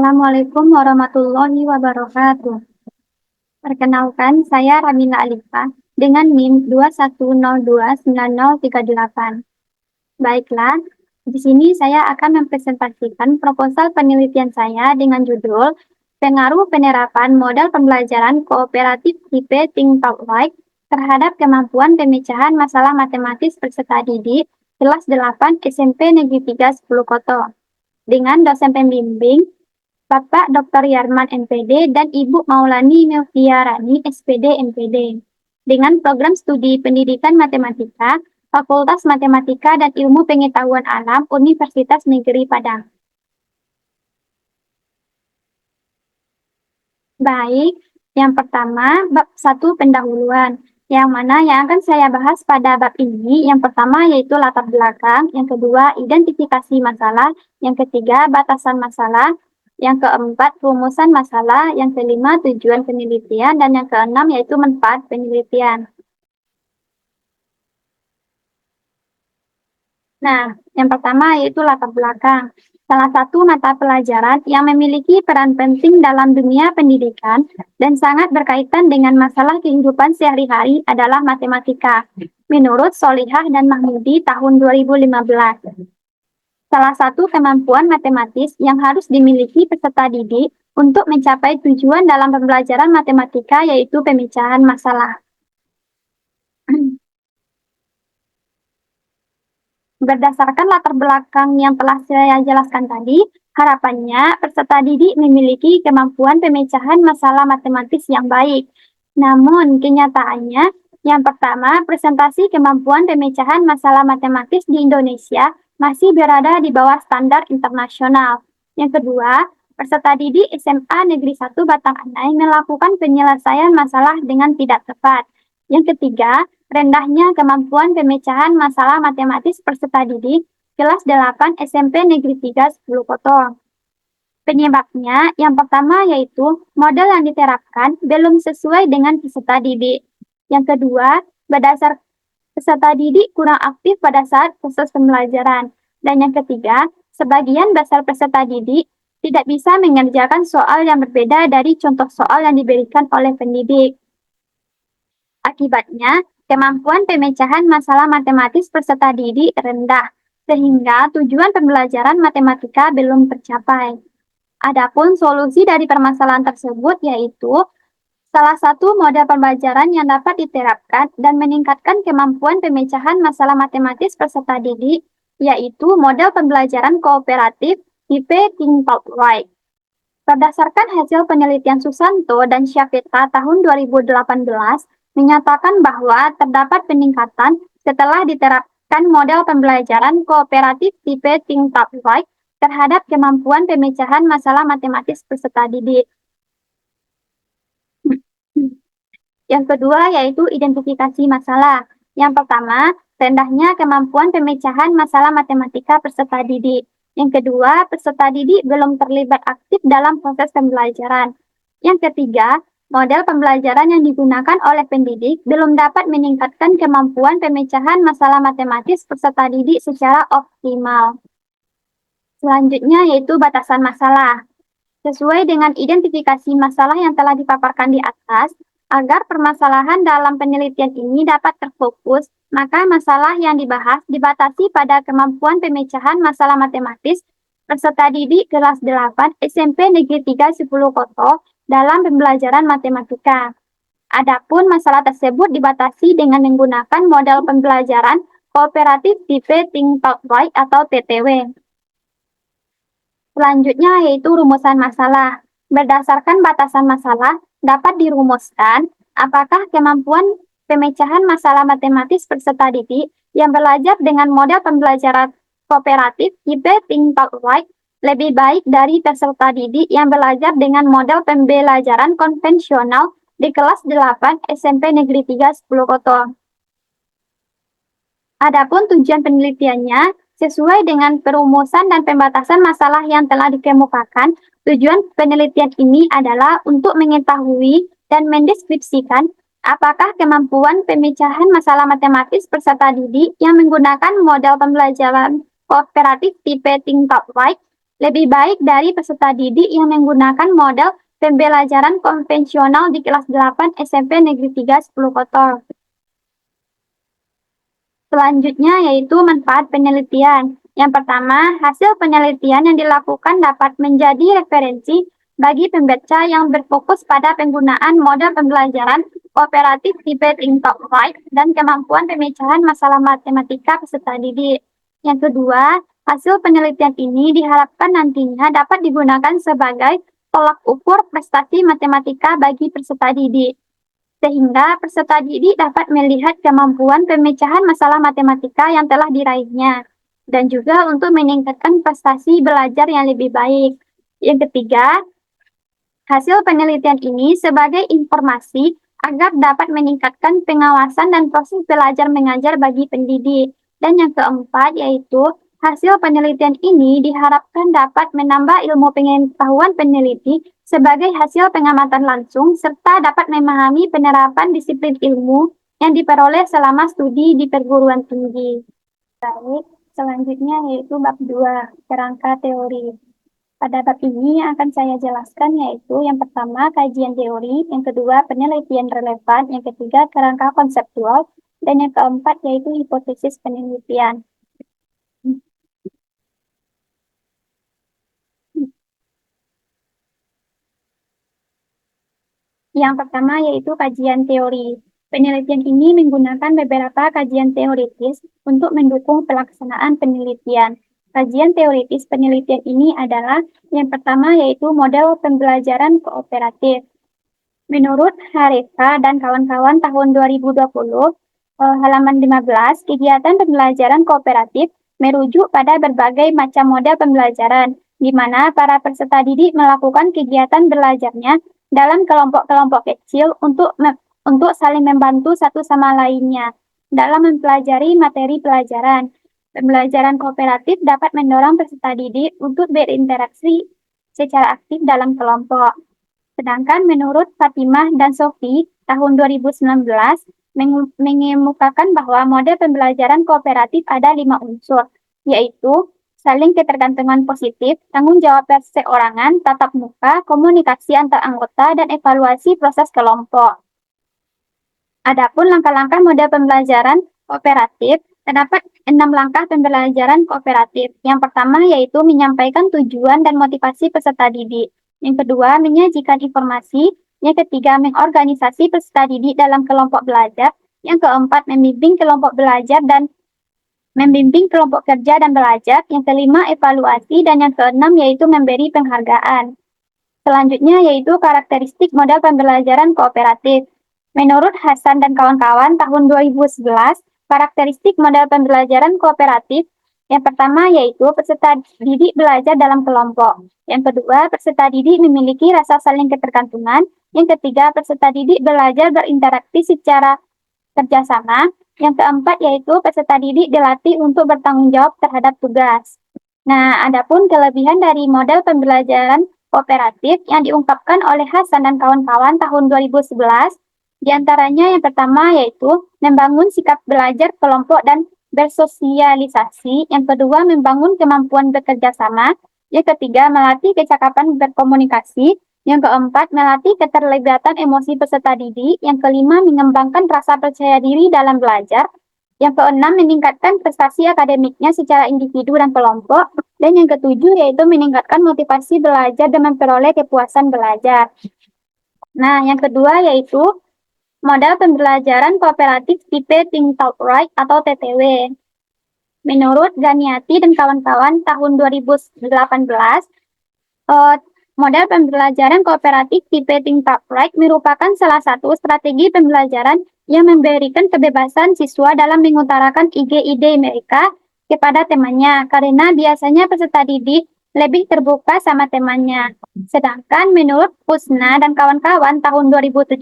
Assalamualaikum warahmatullahi wabarakatuh. Perkenalkan, saya Ramina Alifa dengan NIM 21029038. Baiklah, di sini saya akan mempresentasikan proposal penelitian saya dengan judul Pengaruh Penerapan Model Pembelajaran Kooperatif tipe Think Talk Like terhadap kemampuan pemecahan masalah matematis peserta didik kelas 8 SMP Negeri 3 10 Koto dengan dosen pembimbing Bapak Dr. Yarman MPD dan Ibu Maulani Melviarani SPD MPD dengan program studi pendidikan matematika Fakultas Matematika dan Ilmu Pengetahuan Alam Universitas Negeri Padang. Baik, yang pertama bab 1 pendahuluan, yang mana yang akan saya bahas pada bab ini yang pertama yaitu latar belakang, yang kedua identifikasi masalah, yang ketiga batasan masalah, yang keempat rumusan masalah, yang kelima tujuan penelitian, dan yang keenam yaitu manfaat penelitian. Nah, yang pertama yaitu latar belakang. Salah satu mata pelajaran yang memiliki peran penting dalam dunia pendidikan dan sangat berkaitan dengan masalah kehidupan sehari-hari adalah matematika, menurut Solihah dan Mahmudi tahun 2015. Salah satu kemampuan matematis yang harus dimiliki peserta didik untuk mencapai tujuan dalam pembelajaran matematika yaitu pemecahan masalah. Berdasarkan latar belakang yang telah saya jelaskan tadi, harapannya peserta didik memiliki kemampuan pemecahan masalah matematis yang baik. Namun, kenyataannya, yang pertama, presentasi kemampuan pemecahan masalah matematis di Indonesia masih berada di bawah standar internasional. Yang kedua, peserta didik SMA Negeri 1 Batang Anai melakukan penyelesaian masalah dengan tidak tepat. Yang ketiga, rendahnya kemampuan pemecahan masalah matematis peserta didik kelas 8 SMP Negeri 3 10 Koto. Penyebabnya yang pertama yaitu model yang diterapkan belum sesuai dengan peserta didik. Yang kedua, berdasar peserta didik kurang aktif pada saat proses pembelajaran. Dan yang ketiga, sebagian besar peserta didik tidak bisa mengerjakan soal yang berbeda dari contoh soal yang diberikan oleh pendidik. Akibatnya, kemampuan pemecahan masalah matematis peserta didik rendah, sehingga tujuan pembelajaran matematika belum tercapai. Adapun solusi dari permasalahan tersebut yaitu salah satu model pembelajaran yang dapat diterapkan dan meningkatkan kemampuan pemecahan masalah matematis peserta didik, yaitu model pembelajaran kooperatif tipe Think Talk Like. Berdasarkan hasil penelitian Susanto dan Syafita tahun 2018, menyatakan bahwa terdapat peningkatan setelah diterapkan model pembelajaran kooperatif tipe Think Talk Like terhadap kemampuan pemecahan masalah matematis peserta didik. Yang kedua yaitu identifikasi masalah. Yang pertama, rendahnya kemampuan pemecahan masalah matematika peserta didik. Yang kedua, peserta didik belum terlibat aktif dalam proses pembelajaran. Yang ketiga, model pembelajaran yang digunakan oleh pendidik belum dapat meningkatkan kemampuan pemecahan masalah matematis peserta didik secara optimal. Selanjutnya yaitu batasan masalah. Sesuai dengan identifikasi masalah yang telah dipaparkan di atas, agar permasalahan dalam penelitian ini dapat terfokus, maka masalah yang dibahas dibatasi pada kemampuan pemecahan masalah matematis peserta didik kelas 8 SMP Negeri 3 10 Koto dalam pembelajaran matematika. Adapun masalah tersebut dibatasi dengan menggunakan model pembelajaran kooperatif tipe Think Talk Like atau TTW. Selanjutnya yaitu rumusan masalah. Berdasarkan batasan masalah, dapat dirumuskan apakah kemampuan pemecahan masalah matematis peserta didik yang belajar dengan model pembelajaran kooperatif tipe Think Talk Like lebih baik dari peserta didik yang belajar dengan model pembelajaran konvensional di kelas 8 SMP Negeri 3 10 Koto. Adapun tujuan penelitiannya sesuai dengan perumusan dan pembatasan masalah yang telah dikemukakan, tujuan penelitian ini adalah untuk mengetahui dan mendeskripsikan apakah kemampuan pemecahan masalah matematis peserta didik yang menggunakan model pembelajaran kooperatif tipe Think Talk Like lebih baik dari peserta didik yang menggunakan model pembelajaran konvensional di kelas 8 SMP Negeri 3 10 Kotor. Selanjutnya yaitu manfaat penelitian. Yang pertama, hasil penelitian yang dilakukan dapat menjadi referensi bagi pembaca yang berfokus pada penggunaan model pembelajaran kooperatif tipe Think Talk Write dan kemampuan pemecahan masalah matematika peserta didik. Yang kedua, hasil penelitian ini diharapkan nantinya dapat digunakan sebagai tolak ukur prestasi matematika bagi peserta didik, sehingga peserta didik dapat melihat kemampuan pemecahan masalah matematika yang telah diraihnya, dan juga untuk meningkatkan prestasi belajar yang lebih baik. Yang ketiga, hasil penelitian ini sebagai informasi agar dapat meningkatkan pengawasan dan proses belajar mengajar bagi pendidik. Dan yang keempat yaitu hasil penelitian ini diharapkan dapat menambah ilmu pengetahuan peneliti sebagai hasil pengamatan langsung serta dapat memahami penerapan disiplin ilmu yang diperoleh selama studi di perguruan tinggi. Baik, selanjutnya yaitu bab 2, kerangka teori. Pada bab ini yang akan saya jelaskan yaitu yang pertama kajian teori, yang kedua penelitian relevan, yang ketiga kerangka konseptual, dan yang keempat yaitu hipotesis penelitian. Yang pertama yaitu kajian teori. Penelitian ini menggunakan beberapa kajian teoritis untuk mendukung pelaksanaan penelitian. Kajian teoritis penelitian ini adalah yang pertama yaitu model pembelajaran kooperatif. Menurut Hareka dan kawan-kawan tahun 2020, halaman 15, kegiatan pembelajaran kooperatif merujuk pada berbagai macam model pembelajaran, di mana para peserta didik melakukan kegiatan belajarnya dalam kelompok-kelompok kecil untuk saling membantu satu sama lainnya dalam mempelajari materi pelajaran. Pembelajaran kooperatif dapat mendorong peserta didik untuk berinteraksi secara aktif dalam kelompok. Sedangkan menurut Fatimah dan Sofi tahun 2019 mengemukakan bahwa model pembelajaran kooperatif ada 5 unsur, yaitu saling ketergantungan positif, tanggung jawab perseorangan, tatap muka, komunikasi antar anggota, dan evaluasi proses kelompok. Adapun langkah-langkah model pembelajaran kooperatif, terdapat 6 langkah pembelajaran kooperatif. Yang pertama yaitu menyampaikan tujuan dan motivasi peserta didik. Yang kedua, menyajikan informasi. Yang ketiga, mengorganisasi peserta didik dalam kelompok belajar. Yang keempat, membimbing kelompok belajar dan membimbing kelompok kerja dan belajar. Yang kelima, evaluasi. Dan yang keenam, yaitu memberi penghargaan. Selanjutnya, yaitu karakteristik model pembelajaran kooperatif. Menurut Hasan dan kawan-kawan tahun 2011, karakteristik model pembelajaran kooperatif yang pertama yaitu peserta didik belajar dalam kelompok. Yang kedua, peserta didik memiliki rasa saling ketergantungan. Yang ketiga, peserta didik belajar berinteraksi secara kerjasama. Yang keempat yaitu peserta didik dilatih untuk bertanggung jawab terhadap tugas. Nah, adapun kelebihan dari model pembelajaran kooperatif yang diungkapkan oleh Hasan dan kawan-kawan tahun 2011, di antaranya yang pertama yaitu membangun sikap belajar kelompok dan bersosialisasi. Yang kedua, membangun kemampuan bekerja sama. Yang ketiga, melatih kecakapan berkomunikasi. Yang keempat, melatih keterlibatan emosi peserta didik. Yang kelima, mengembangkan rasa percaya diri dalam belajar. Yang keenam, meningkatkan prestasi akademiknya secara individu dan kelompok. Dan yang ketujuh, yaitu meningkatkan motivasi belajar dan memperoleh kepuasan belajar. Nah, yang kedua yaitu model pembelajaran kooperatif tipe Think Talk Write atau TTW. Menurut Ganiati dan kawan-kawan tahun 2018, model pembelajaran kooperatif tipe Think Talk Write merupakan salah satu strategi pembelajaran yang memberikan kebebasan siswa dalam mengutarakan ide-ide mereka kepada temannya, karena biasanya peserta didik lebih terbuka sama temannya. Sedangkan menurut Pusna dan kawan-kawan tahun 2017,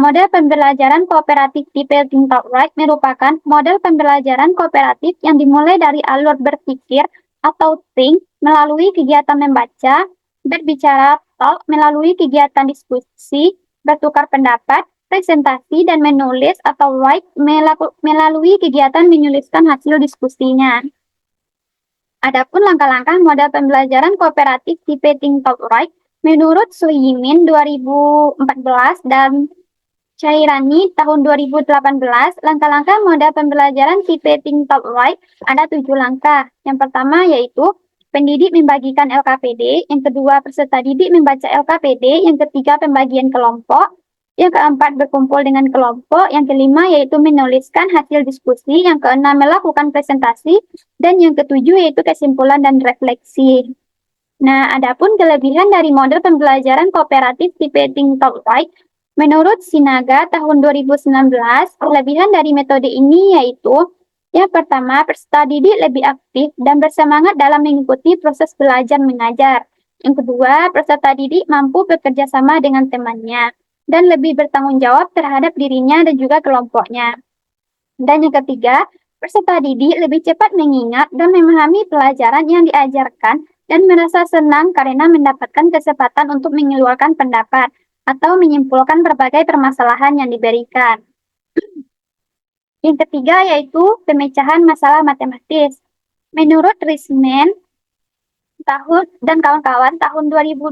model pembelajaran kooperatif tipe Think Talk Write merupakan model pembelajaran kooperatif yang dimulai dari alur berpikir atau think melalui kegiatan membaca, berbicara talk melalui kegiatan diskusi, bertukar pendapat, presentasi, dan menulis atau write melalui kegiatan menuliskan hasil diskusinya. Adapun langkah-langkah model pembelajaran kooperatif tipe Think Top Right, menurut Su Yimin 2014 dan Chairani tahun 2018, langkah-langkah model pembelajaran tipe Think Top Right ada 7 langkah. Yang pertama yaitu pendidik membagikan LKPD, yang kedua peserta didik membaca LKPD, yang ketiga pembagian kelompok, yang keempat berkumpul dengan kelompok, yang kelima yaitu menuliskan hasil diskusi, yang keenam melakukan presentasi, dan yang ketujuh yaitu kesimpulan dan refleksi. Nah, adapun kelebihan dari model pembelajaran kooperatif tipe Think Top Right, menurut Sinaga tahun 2019, kelebihan dari metode ini yaitu yang pertama, peserta didik lebih aktif dan bersemangat dalam mengikuti proses belajar mengajar. Yang kedua, peserta didik mampu bekerja sama dengan temannya dan lebih bertanggung jawab terhadap dirinya dan juga kelompoknya. Dan yang ketiga, peserta didik lebih cepat mengingat dan memahami pelajaran yang diajarkan dan merasa senang karena mendapatkan kesempatan untuk mengeluarkan pendapat atau menyimpulkan berbagai permasalahan yang diberikan. Yang ketiga yaitu pemecahan masalah matematis. Menurut Risman dan kawan-kawan tahun 2020,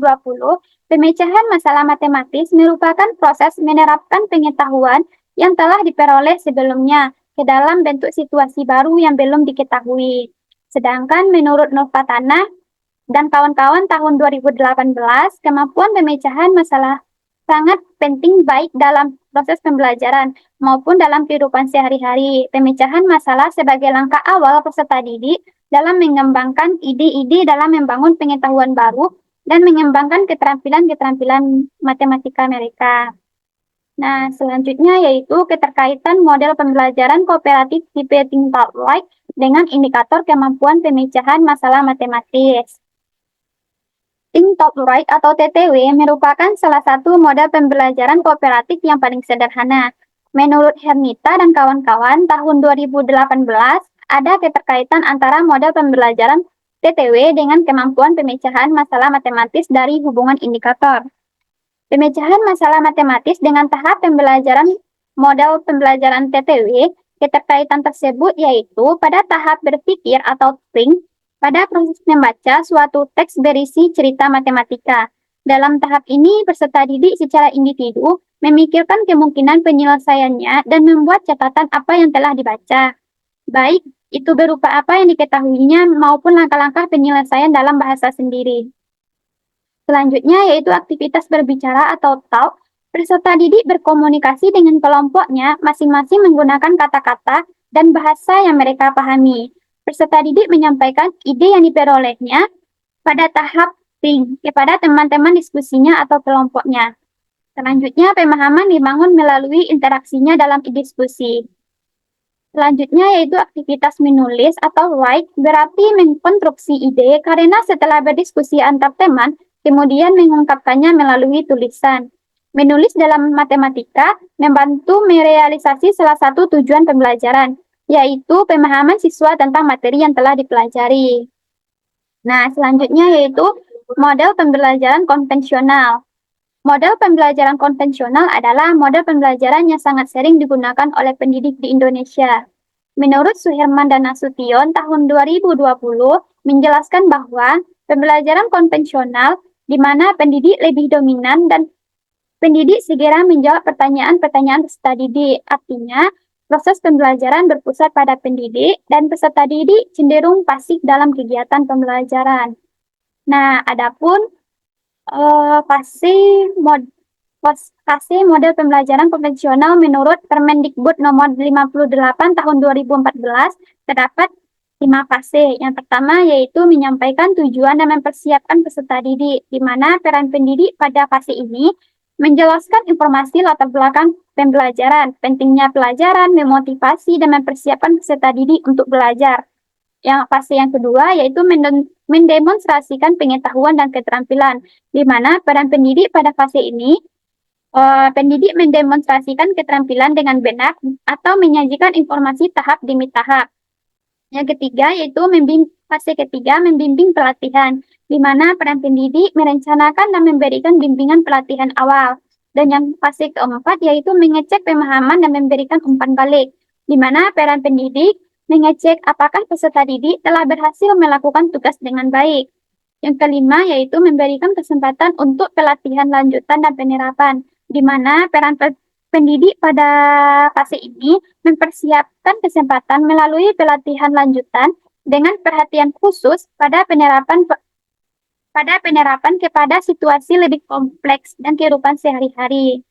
pemecahan masalah matematis merupakan proses menerapkan pengetahuan yang telah diperoleh sebelumnya ke dalam bentuk situasi baru yang belum diketahui. Sedangkan menurut Novatana dan kawan-kawan tahun 2018, kemampuan pemecahan masalah sangat penting baik dalam proses pembelajaran maupun dalam kehidupan sehari-hari. Pemecahan masalah sebagai langkah awal peserta didik dalam mengembangkan ide-ide dalam membangun pengetahuan baru dan mengembangkan keterampilan-keterampilan matematika mereka. Nah, selanjutnya yaitu keterkaitan model pembelajaran kooperatif tipe Think Top Right dengan indikator kemampuan pemecahan masalah matematis. Think Top Right atau TTW merupakan salah satu model pembelajaran kooperatif yang paling sederhana. Menurut Hernita dan kawan-kawan, tahun 2018 ada keterkaitan antara model pembelajaran TTW dengan kemampuan pemecahan masalah matematis dari hubungan indikator. Pemecahan masalah matematis dengan tahap pembelajaran model pembelajaran TTW, keterkaitan tersebut yaitu pada tahap berpikir atau think, pada proses membaca suatu teks berisi cerita matematika. Dalam tahap ini, peserta didik secara individu memikirkan kemungkinan penyelesaiannya dan membuat catatan apa yang telah dibaca. Baik itu berupa apa yang diketahuinya maupun langkah-langkah penyelesaian dalam bahasa sendiri. Selanjutnya yaitu aktivitas berbicara atau talk. Peserta didik berkomunikasi dengan kelompoknya masing-masing menggunakan kata-kata dan bahasa yang mereka pahami. Peserta didik menyampaikan ide yang diperolehnya pada tahap think kepada teman-teman diskusinya atau kelompoknya. Selanjutnya, pemahaman dibangun melalui interaksinya dalam diskusi. Selanjutnya yaitu aktivitas menulis atau write, berarti mengkonstruksi ide karena setelah berdiskusi antar teman, kemudian mengungkapkannya melalui tulisan. Menulis dalam matematika membantu merealisasi salah satu tujuan pembelajaran, yaitu pemahaman siswa tentang materi yang telah dipelajari. Nah, selanjutnya yaitu model pembelajaran konvensional. Model pembelajaran konvensional adalah model pembelajaran yang sangat sering digunakan oleh pendidik di Indonesia. Menurut Suherman dan Nasution tahun 2020 menjelaskan bahwa pembelajaran konvensional di mana pendidik lebih dominan dan pendidik segera menjawab pertanyaan-pertanyaan peserta didik. Artinya, proses pembelajaran berpusat pada pendidik dan peserta didik cenderung pasif dalam kegiatan pembelajaran. Nah, adapun fase model pembelajaran konvensional menurut Permendikbud nomor 58 tahun 2014 terdapat 5 fase. Yang pertama yaitu menyampaikan tujuan dan mempersiapkan peserta didik, di mana peran pendidik pada fase ini menjelaskan informasi latar belakang pembelajaran, pentingnya pelajaran, memotivasi, dan mempersiapkan peserta didik untuk belajar. Yang fase yang kedua yaitu mendemonstrasikan pengetahuan dan keterampilan, di mana peran pendidik pada fase ini, pendidik mendemonstrasikan keterampilan dengan benar atau menyajikan informasi tahap demi tahap. Yang ketiga yaitu fase ketiga membimbing pelatihan, di mana peran pendidik merencanakan dan memberikan bimbingan pelatihan awal. Dan yang fase keempat yaitu mengecek pemahaman dan memberikan umpan balik, di mana peran pendidik mengecek apakah peserta didik telah berhasil melakukan tugas dengan baik. Yang kelima yaitu memberikan kesempatan untuk pelatihan lanjutan dan penerapan, di mana peran pendidik pada fase ini mempersiapkan kesempatan melalui pelatihan lanjutan dengan perhatian khusus pada penerapan kepada situasi lebih kompleks dan kehidupan sehari-hari.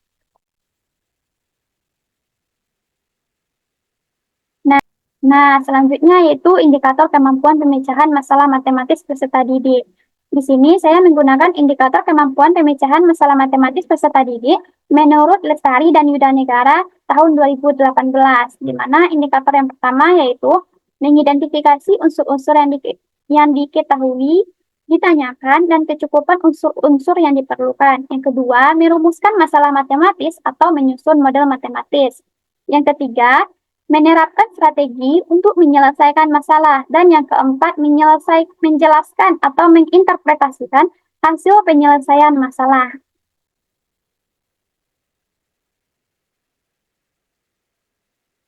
Nah, selanjutnya yaitu indikator kemampuan pemecahan masalah matematis peserta didik. Di sini saya menggunakan indikator kemampuan pemecahan masalah matematis peserta didik menurut Lestari dan Yuda Negara tahun 2018, di mana indikator yang pertama yaitu mengidentifikasi unsur-unsur yang diketahui, ditanyakan, dan kecukupan unsur-unsur yang diperlukan. Yang kedua, merumuskan masalah matematis atau menyusun model matematis. Yang ketiga, menerapkan strategi untuk menyelesaikan masalah, dan yang keempat, menjelaskan atau menginterpretasikan hasil penyelesaian masalah.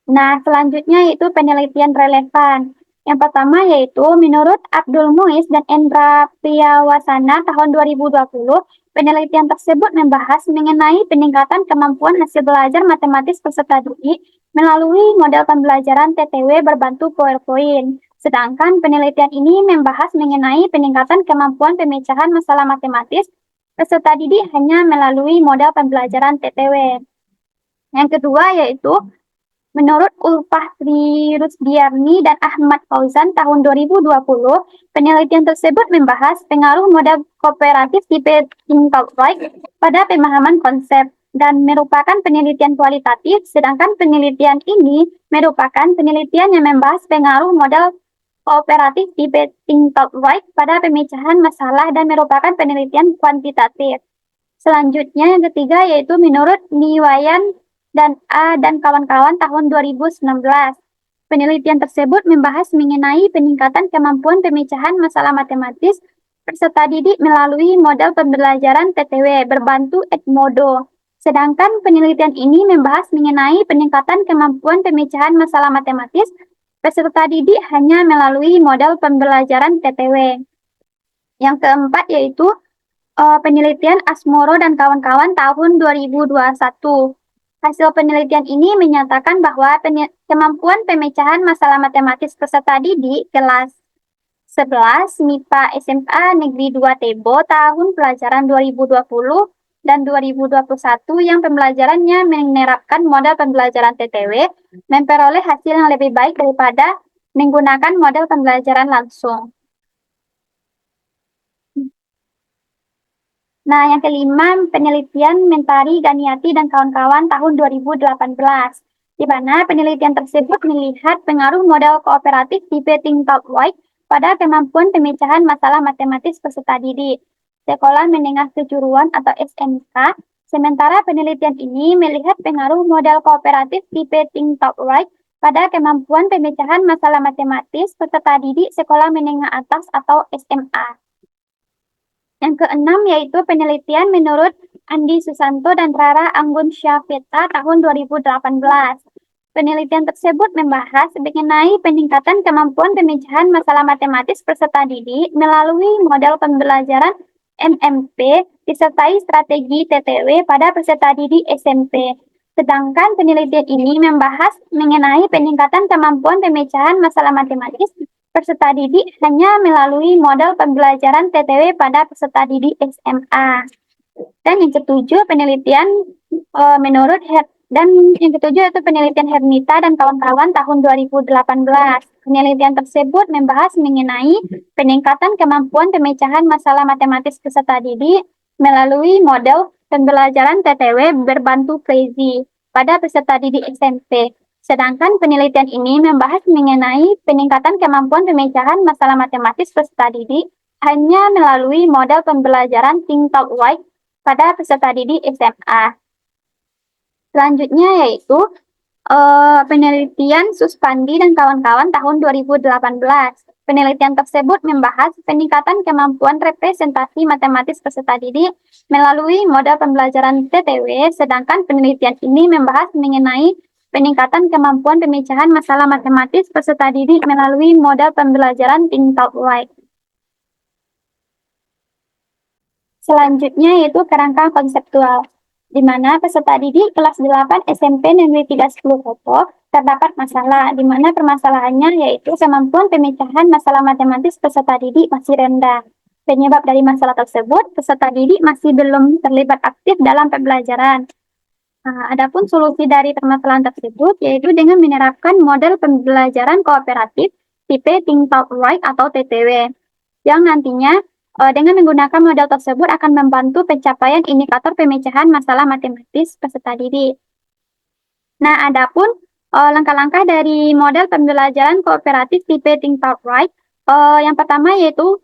Nah, selanjutnya yaitu penelitian relevan. Yang pertama yaitu menurut Abdul Muiz dan Endra Priyawasana tahun 2020, penelitian tersebut membahas mengenai peningkatan kemampuan hasil belajar matematis peserta didik melalui model pembelajaran TTW berbantu PowerPoint. Sedangkan penelitian ini membahas mengenai peningkatan kemampuan pemecahan masalah matematis peserta didik hanya melalui model pembelajaran TTW. Yang kedua yaitu menurut Ulfah Sri Rusdiarni dan Ahmad Fauzan tahun 2020, penelitian tersebut membahas pengaruh model kooperatif tipe Think-Talk-Like pada pemahaman konsep dan merupakan penelitian kualitatif, sedangkan penelitian ini merupakan penelitian yang membahas pengaruh model kooperatif tipe Think-Talk-Like pada pemecahan masalah dan merupakan penelitian kuantitatif. Selanjutnya yang ketiga yaitu menurut Niwayan dan A dan kawan-kawan tahun 2019. Penelitian tersebut membahas mengenai peningkatan kemampuan pemecahan masalah matematis peserta didik melalui model pembelajaran TTW berbantu Edmodo. Sedangkan penelitian ini membahas mengenai peningkatan kemampuan pemecahan masalah matematis peserta didik hanya melalui model pembelajaran TTW. Yang keempat yaitu penelitian Asmoro dan kawan-kawan tahun 2021. Hasil penelitian ini menyatakan bahwa kemampuan pemecahan masalah matematis peserta didik kelas 11 MIPA SMA Negeri 2 Tebo tahun pelajaran 2020 dan 2021 yang pembelajarannya menerapkan model pembelajaran TTW memperoleh hasil yang lebih baik daripada menggunakan model pembelajaran langsung. Nah, yang kelima, penelitian Mentari, Ganiati, dan kawan-kawan tahun 2018, di mana penelitian tersebut melihat pengaruh model kooperatif tipe Think-Talk-Like pada kemampuan pemecahan masalah matematis peserta didik sekolah menengah kejuruan atau SMK. Sementara penelitian ini melihat pengaruh model kooperatif tipe Think-Talk-Like pada kemampuan pemecahan masalah matematis peserta didik sekolah menengah atas atau SMA. Yang keenam yaitu penelitian menurut Andi Susanto dan Rara Anggun Syafeta tahun 2018. Penelitian tersebut membahas mengenai peningkatan kemampuan pemecahan masalah matematis peserta didik melalui model pembelajaran MMP disertai strategi TTW pada peserta didik SMP. Sedangkan penelitian ini membahas mengenai peningkatan kemampuan pemecahan masalah matematis peserta didik hanya melalui model pembelajaran TTW pada peserta didik SMA. Dan yang ketujuh penelitian itu penelitian Hernita dan kawan-kawan tahun 2018. Penelitian tersebut membahas mengenai peningkatan kemampuan pemecahan masalah matematis peserta didik melalui model pembelajaran TTW berbantu Crazy pada peserta didik SMP. Sedangkan penelitian ini membahas mengenai peningkatan kemampuan pemecahan masalah matematis peserta didik hanya melalui model pembelajaran Think-Talk-Like pada peserta didik SMA. Selanjutnya yaitu penelitian Suspandi dan kawan-kawan tahun 2018. Penelitian tersebut membahas peningkatan kemampuan representasi matematis peserta didik melalui model pembelajaran TTW, sedangkan penelitian ini membahas mengenai peningkatan kemampuan pemecahan masalah matematis peserta didik melalui model pembelajaran Think Talk Write. Selanjutnya yaitu kerangka konseptual, di mana peserta didik kelas 8 SMP Negeri 310 Kopo terdapat masalah, di mana permasalahannya yaitu kemampuan pemecahan masalah matematis peserta didik masih rendah. Penyebab dari masalah tersebut, peserta didik masih belum terlibat aktif dalam pembelajaran. Nah, adapun solusi dari permasalahan tersebut yaitu dengan menerapkan model pembelajaran kooperatif tipe Think Talk Write atau TTW, yang nantinya dengan menggunakan model tersebut akan membantu pencapaian indikator pemecahan masalah matematis peserta didik. Nah, adapun langkah-langkah dari model pembelajaran kooperatif tipe Think Talk Write, yang pertama yaitu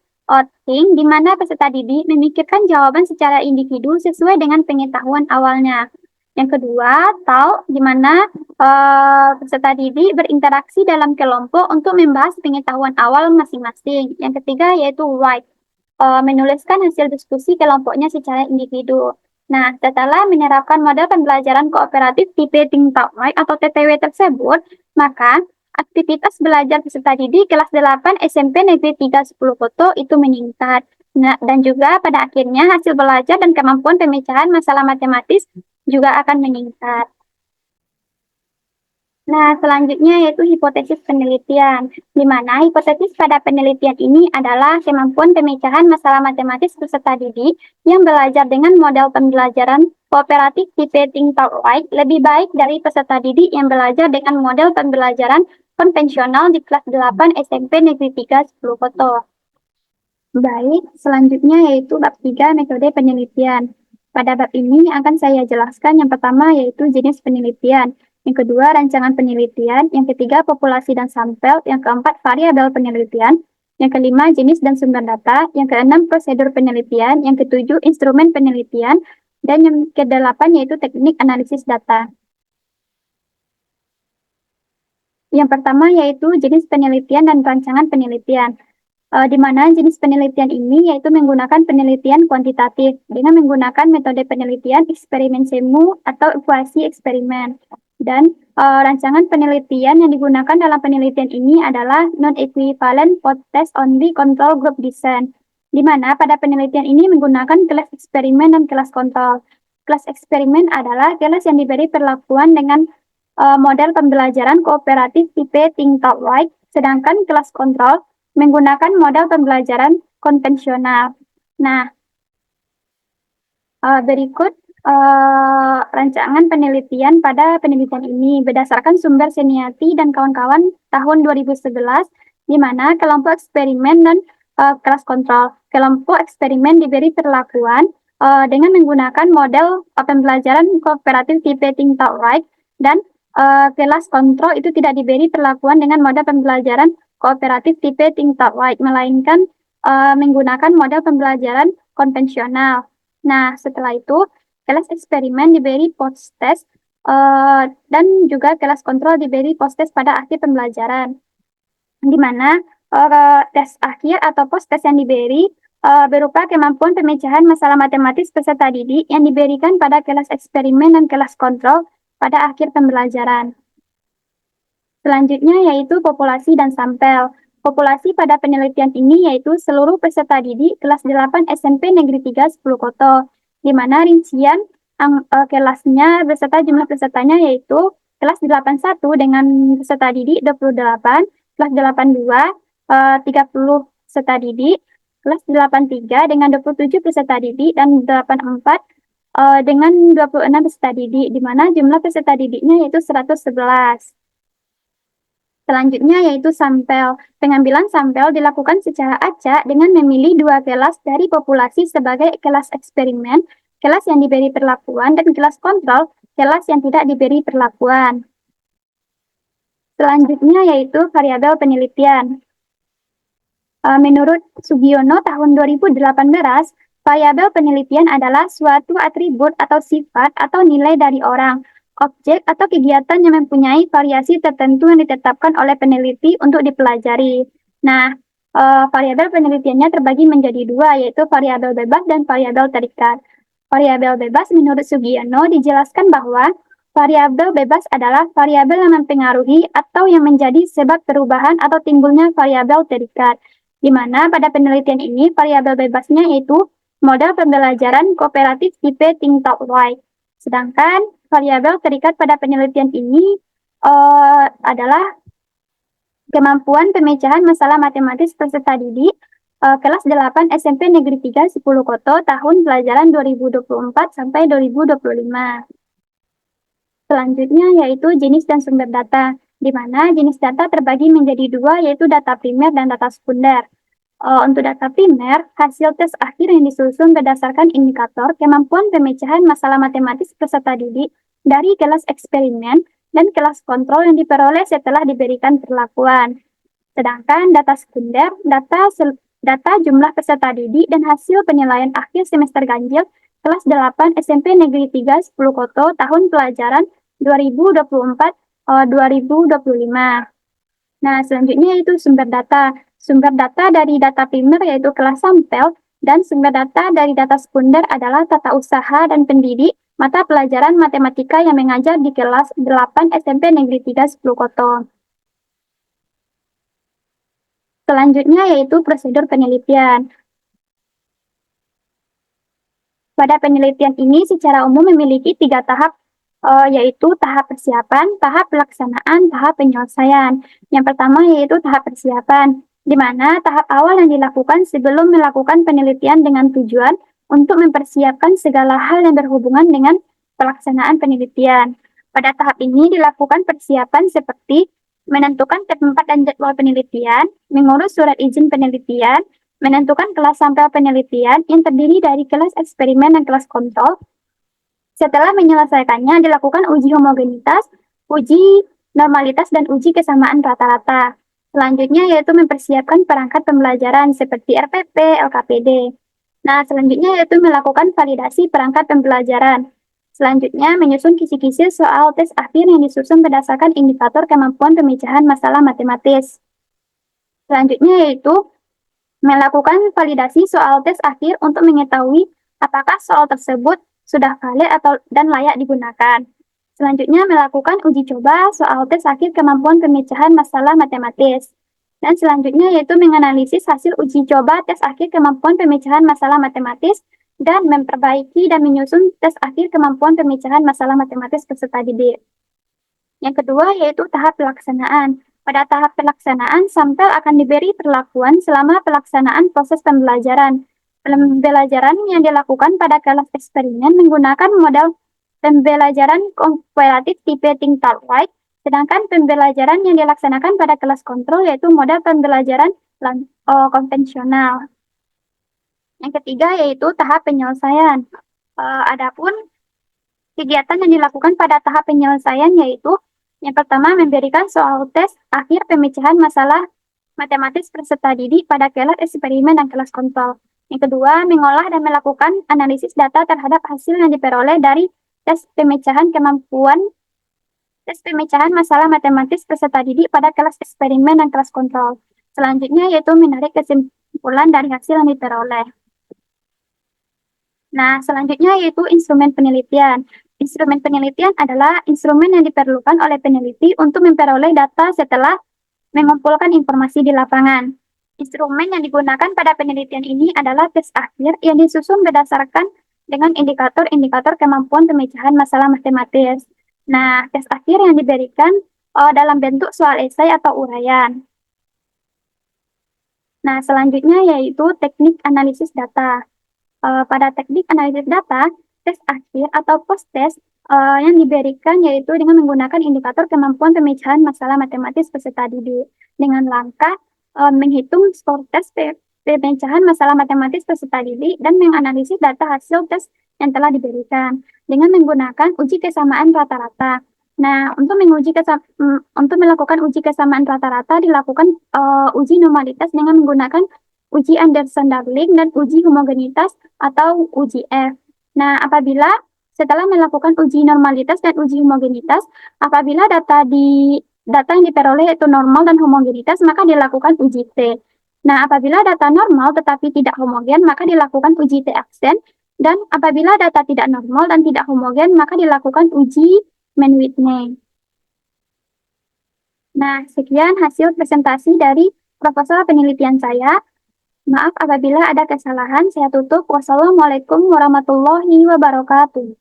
think, di mana peserta didik memikirkan jawaban secara individu sesuai dengan pengetahuan awalnya. Yang kedua, talk, di mana peserta didik berinteraksi dalam kelompok untuk membahas pengetahuan awal masing-masing. Yang ketiga yaitu write, menuliskan hasil diskusi kelompoknya secara individu. Nah, setelah menerapkan model pembelajaran kooperatif tipe Think Talk Write atau TTW tersebut, maka aktivitas belajar peserta didik kelas 8 SMP Negeri 310 Koto itu meningkat. Nah, dan juga pada akhirnya hasil belajar dan kemampuan pemecahan masalah matematis juga akan meningkat. Nah, selanjutnya yaitu hipotesis penelitian, di mana hipotesis pada penelitian ini adalah kemampuan pemecahan masalah matematis peserta didik yang belajar dengan model pembelajaran kooperatif tipe Think Talk Write lebih baik dari peserta didik yang belajar dengan model pembelajaran konvensional di kelas 8 SMP Negeri 310 Koto. Baik, selanjutnya yaitu bab 3 metode penelitian. Pada bab ini akan saya jelaskan yang pertama yaitu jenis penelitian, yang kedua rancangan penelitian, yang ketiga populasi dan sampel, yang keempat variabel penelitian, yang kelima jenis dan sumber data, yang keenam prosedur penelitian, yang ketujuh instrumen penelitian, dan yang kedelapan yaitu teknik analisis data. Yang pertama yaitu jenis penelitian dan rancangan penelitian. Di mana jenis penelitian ini yaitu menggunakan penelitian kuantitatif dengan menggunakan metode penelitian eksperimen semu atau ekuasi eksperimen. Dan rancangan penelitian yang digunakan dalam penelitian ini adalah non-equivalent post-test only control group design, di mana pada penelitian ini menggunakan kelas eksperimen dan kelas kontrol. Kelas eksperimen adalah kelas yang diberi perlakuan dengan model pembelajaran kooperatif tipe Think Talk Write, sedangkan kelas kontrol menggunakan model pembelajaran konvensional. Nah, berikut rancangan penelitian pada penelitian ini berdasarkan sumber Seniati dan kawan-kawan tahun 2011, di mana kelompok eksperimen dan kelas kontrol. Kelompok eksperimen diberi perlakuan dengan menggunakan model pembelajaran kooperatif tipe Think Talk Write, dan kelas kontrol itu tidak diberi perlakuan dengan model pembelajaran kooperatif tipe Think Talk Write, melainkan menggunakan model pembelajaran konvensional. Nah, setelah itu, kelas eksperimen diberi post-test dan juga kelas kontrol diberi post-test pada akhir pembelajaran, di mana tes akhir atau post-test yang diberi berupa kemampuan pemecahan masalah matematis peserta didik yang diberikan pada kelas eksperimen dan kelas kontrol pada akhir pembelajaran. Selanjutnya yaitu populasi dan sampel. Populasi pada penelitian ini yaitu seluruh peserta didik kelas 8 SMP Negeri 310 Koto, di mana rincian kelasnya beserta jumlah pesertanya yaitu kelas 81 dengan peserta didik 28, kelas 82 30 peserta didik, kelas 83 dengan 27 peserta didik, dan 84 dengan 26 peserta didik, di mana jumlah peserta didiknya yaitu 111. Selanjutnya yaitu sampel. Pengambilan sampel dilakukan secara acak dengan memilih dua kelas dari populasi sebagai kelas eksperimen, kelas yang diberi perlakuan, dan kelas kontrol, kelas yang tidak diberi perlakuan. Selanjutnya yaitu variabel penelitian. Menurut Sugiono tahun 2018, variabel penelitian adalah suatu atribut atau sifat atau nilai dari orang, objek atau kegiatan yang mempunyai variasi tertentu yang ditetapkan oleh peneliti untuk dipelajari. Nah, variabel penelitiannya terbagi menjadi dua, yaitu variabel bebas dan variabel terikat. Variabel bebas menurut Sugiono dijelaskan bahwa Variabel bebas adalah variabel yang mempengaruhi atau yang menjadi sebab perubahan atau timbulnya variabel terikat, di mana pada penelitian ini variabel bebasnya yaitu model pembelajaran kooperatif tipe think talk write. Sedangkan variabel terikat pada penelitian ini adalah kemampuan pemecahan masalah matematis peserta didik kelas 8 SMP Negeri 3 10 Koto tahun pelajaran 2024 sampai 2025. Selanjutnya yaitu jenis dan sumber data, di mana jenis data terbagi menjadi dua, yaitu data primer dan data sekunder. Untuk data primer, hasil tes akhir yang disusun berdasarkan indikator kemampuan pemecahan masalah matematis peserta didik dari kelas eksperimen dan kelas kontrol yang diperoleh setelah diberikan perlakuan. Sedangkan data sekunder, data jumlah peserta didik dan hasil penilaian akhir semester ganjil kelas 8 SMP Negeri 3 10 Koto tahun pelajaran 2024-2025. Nah, selanjutnya yaitu sumber data. Sumber data dari data primer yaitu kelas sampel, dan sumber data dari data sekunder adalah tata usaha dan pendidik mata pelajaran matematika yang mengajar di kelas 8 SMP Negeri 3 10 Koto. Selanjutnya yaitu prosedur penelitian. Pada penelitian ini secara umum memiliki 3 tahap, yaitu tahap persiapan, tahap pelaksanaan, tahap penyelesaian. Yang pertama yaitu tahap persiapan, di mana tahap awal yang dilakukan sebelum melakukan penelitian dengan tujuan untuk mempersiapkan segala hal yang berhubungan dengan pelaksanaan penelitian. Pada tahap ini dilakukan persiapan seperti menentukan tempat dan jadwal penelitian, mengurus surat izin penelitian, menentukan kelas sampel penelitian yang terdiri dari kelas eksperimen dan kelas kontrol. Setelah menyelesaikannya, dilakukan uji homogenitas, uji normalitas, dan uji kesamaan rata-rata. Selanjutnya yaitu mempersiapkan perangkat pembelajaran seperti RPP, LKPD. Nah, selanjutnya yaitu melakukan validasi perangkat pembelajaran. Selanjutnya, menyusun kisi-kisi soal tes akhir yang disusun berdasarkan indikator kemampuan pemecahan masalah matematis. Selanjutnya yaitu melakukan validasi soal tes akhir untuk mengetahui apakah soal tersebut sudah valid dan layak digunakan. Selanjutnya melakukan uji coba soal tes akhir kemampuan pemecahan masalah matematis. Dan selanjutnya yaitu menganalisis hasil uji coba tes akhir kemampuan pemecahan masalah matematis dan memperbaiki dan menyusun tes akhir kemampuan pemecahan masalah matematis peserta didik. Yang kedua yaitu tahap pelaksanaan. Pada tahap pelaksanaan, sampel akan diberi perlakuan selama pelaksanaan proses pembelajaran. Pembelajaran yang dilakukan pada kelas eksperimen menggunakan model pembelajaran kooperatif tipe think talk write, sedangkan pembelajaran yang dilaksanakan pada kelas kontrol yaitu model pembelajaran konvensional. Yang ketiga yaitu tahap penyelesaian. Adapun kegiatan yang dilakukan pada tahap penyelesaian yaitu yang pertama, memberikan soal tes akhir pemecahan masalah matematis peserta didik pada kelas eksperimen dan kelas kontrol. Yang kedua, mengolah dan melakukan analisis data terhadap hasil yang diperoleh dari tes pemecahan masalah matematis peserta didik pada kelas eksperimen dan kelas kontrol. Selanjutnya yaitu menarik kesimpulan dari hasil yang diperoleh. Nah, selanjutnya yaitu instrumen penelitian. Instrumen penelitian adalah instrumen yang diperlukan oleh peneliti untuk memperoleh data setelah mengumpulkan informasi di lapangan. Instrumen yang digunakan pada penelitian ini adalah tes akhir yang disusun berdasarkan dengan indikator-indikator kemampuan pemecahan masalah matematis. Nah, tes akhir yang diberikan dalam bentuk soal esai atau uraian. Nah, selanjutnya yaitu teknik analisis data. Pada teknik analisis data, tes akhir atau post-test yang diberikan yaitu dengan menggunakan indikator kemampuan pemecahan masalah matematis peserta didik dengan langkah menghitung skor tes pemecahan masalah matematis peserta didik dan menganalisis data hasil tes yang telah diberikan dengan menggunakan uji kesamaan rata-rata. Nah, untuk melakukan uji kesamaan rata-rata dilakukan uji normalitas dengan menggunakan uji Anderson-Darling dan uji homogenitas atau uji F. Nah, apabila setelah melakukan uji normalitas dan uji homogenitas, apabila data yang diperoleh itu normal dan homogenitas, maka dilakukan uji T. Nah, apabila data normal tetapi tidak homogen, maka dilakukan uji T aksen. Dan apabila data tidak normal dan tidak homogen, maka dilakukan uji Whitney. Nah, sekian hasil presentasi dari proposal penelitian saya. Maaf apabila ada kesalahan, saya tutup. Wassalamualaikum warahmatullahi wabarakatuh.